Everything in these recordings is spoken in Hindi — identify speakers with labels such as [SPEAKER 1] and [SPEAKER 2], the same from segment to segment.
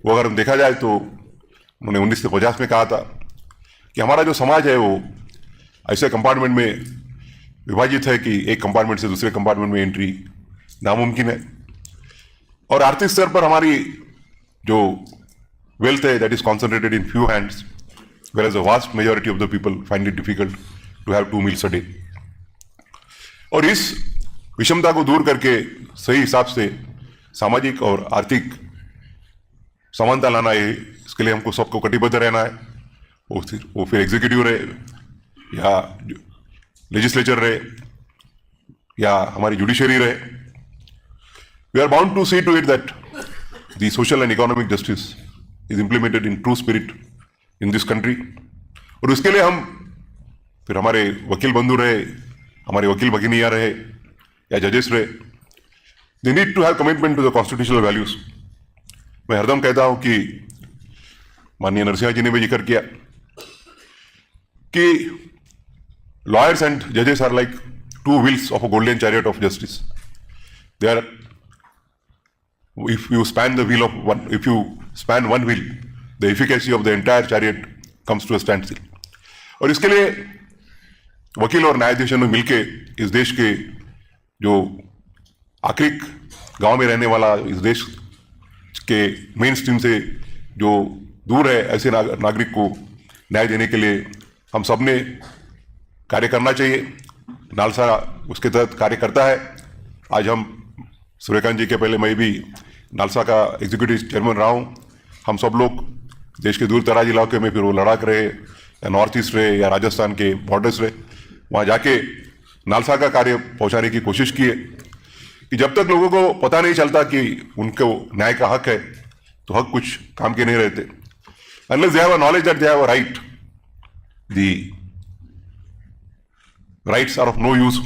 [SPEAKER 1] वो अगर देखा जाए तो उन्होंने 1950 में कहा था कि हमारा जो समाज है वो ऐसे कंपार्टमेंट में विभाजित है कि एक कंपार्टमेंट से दूसरे कंपार्टमेंट में एंट्री नामुमकिन है, और आर्थिक स्तर पर हमारी जो वेल्थ है that is concentrated in few hands, whereas the vast majority of the people find it difficult to have 2 meals a day. और इस विषमता को दूर करके सही हिसाब से सामाजिक और आर्थिक समानता लाना है, इसके लिए हमको सबको कटिबद्ध रहना है। वो फिर एग्जीक्यूटिव रहे या लेजिस्लेचर रहे या हमारी जुडिशरी रहे, we are bound to see to it that the social and economic justice is implemented in true spirit in this country. और उसके लिए हम फिर हमारे वकील बंधु रहे, हमारे वकील भगिनियाँ रहे या जजेस रहे, they need to have commitment to the constitutional values. मैं हरदम कहता हूं कि माननीय नरसिम्हा जी ने भी जिक्र किया कि लॉयर्स एंड जजेस are like 2 wheels of a golden chariot of justice. They are, if you span one wheel, the efficacy of the entire chariot comes to a standstill. और इसके लिए वकील और न्यायाधीशों ने मिलके इस देश के जो आखिरी गांव में रहने वाला, इस देश के मेन स्ट्रीम से जो दूर है, ऐसे नागरिक को न्याय देने के लिए हम सब ने कार्य करना चाहिए। नालसा उसके तहत कार्य करता है। आज हम सूर्यकांत जी के पहले मैं भी नालसा का एग्जीक्यूटिव चेयरमैन रहा हूँ। हम सब लोग देश के दूर दराज इलाके में, फिर वो लद्दाख रहे या नॉर्थ ईस्ट रहे या राजस्थान के बॉर्डर्स रहे, वहाँ जाके नालसा का कार्य पहुँचाने की कोशिश की है कि जब तक लोगों को पता नहीं चलता कि उनको न्याय का हक है तो हक कुछ काम के नहीं रहते। Unless they have a knowledge that they have a right, the rights are of no use.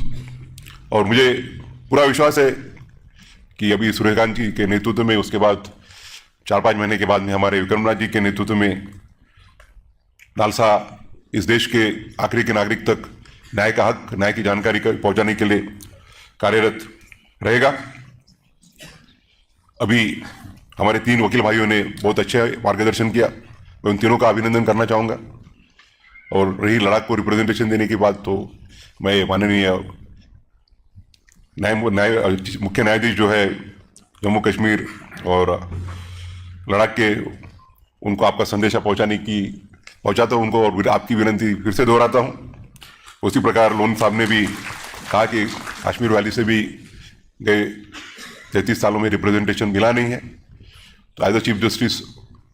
[SPEAKER 1] और मुझे पूरा विश्वास है कि अभी सूर्यकांत जी के नेतृत्व में, उसके बाद 4-5 महीने के बाद में हमारे विक्रमनाथ जी के नेतृत्व में नालसा इस देश के आखिरी के नागरिक तक न्याय का हक, न्याय की जानकारी पहुंचाने के लिए कार्यरत रहेगा। अभी हमारे 3 वकील भाइयों ने बहुत अच्छे मार्गदर्शन किया, मैं उन तीनों का अभिनंदन करना चाहूँगा। और रही लद्दाख को रिप्रेजेंटेशन देने की बात, तो मैं माननीय मुख्य न्यायाधीश जो है जम्मू कश्मीर और लद्दाख के, उनको आपका संदेशा पहुंचाता हूं उनको, और आपकी विनंती फिर से दोहराता हूं। उसी प्रकार लोन साहब ने भी कहा कि कश्मीर वैली से भी गए 33 सालों में रिप्रेजेंटेशन मिला नहीं है, तो as a Chief Justice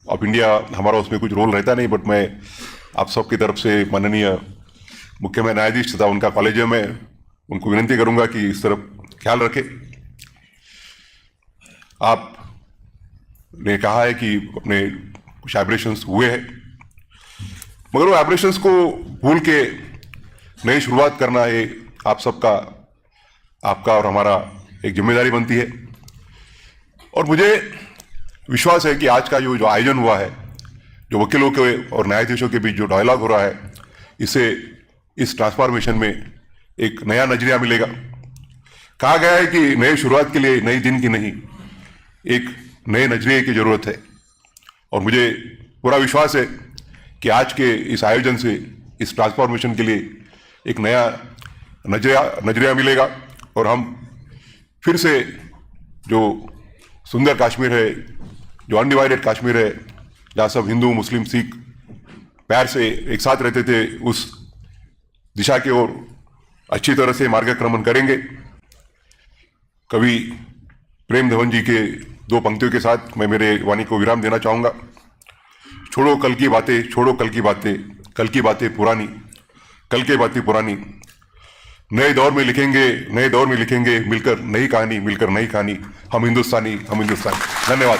[SPEAKER 1] of India हमारा उसमें कुछ रोल रहता नहीं, बट मैं आप सबकी तरफ से माननीय मुख्य न्यायाधीश तथा उनका कॉलेजियम में उनको विनंती करूंगा कि इस तरफ ख्याल रखें। आप ने कहा है कि अपने कुछ एब्रेशंस हुए हैं, मगर वो एब्रेशंस को भूल के नई शुरुआत करना, ये आप सबका, आपका और हमारा एक जिम्मेदारी बनती है। और मुझे विश्वास है कि आज का जो आयोजन हुआ है, जो वकीलों के और न्यायाधीशों के बीच जो डायलॉग हो रहा है, इससे इस ट्रांसफॉर्मेशन में एक नया नजरिया मिलेगा। कहा गया है कि नई शुरुआत के लिए नई दिन की नहीं, एक नए नजरिए की जरूरत है। और मुझे पूरा विश्वास है कि आज के इस आयोजन से इस ट्रांसफॉर्मेशन के लिए एक नया नजरिया मिलेगा, और हम फिर से जो सुंदर कश्मीर है, जो अनडिवाइडेड कश्मीर है, जहाँ सब हिंदू मुस्लिम सिख प्यार से एक साथ रहते थे, उस दिशा की ओर अच्छी तरह से मार्गक्रमण करेंगे। कवि प्रेम धवन जी के 2 पंक्तियों के साथ मैं मेरे वाणी को विराम देना चाहूँगा। छोड़ो कल की बातें, छोड़ो कल की बातें, कल की बातें पुरानी, कल की बातें पुरानी, नए दौर में लिखेंगे, नए दौर में लिखेंगे मिलकर नई कहानी, मिलकर नई कहानी, हम हिंदुस्तानी, हम हिंदुस्तानी। धन्यवाद।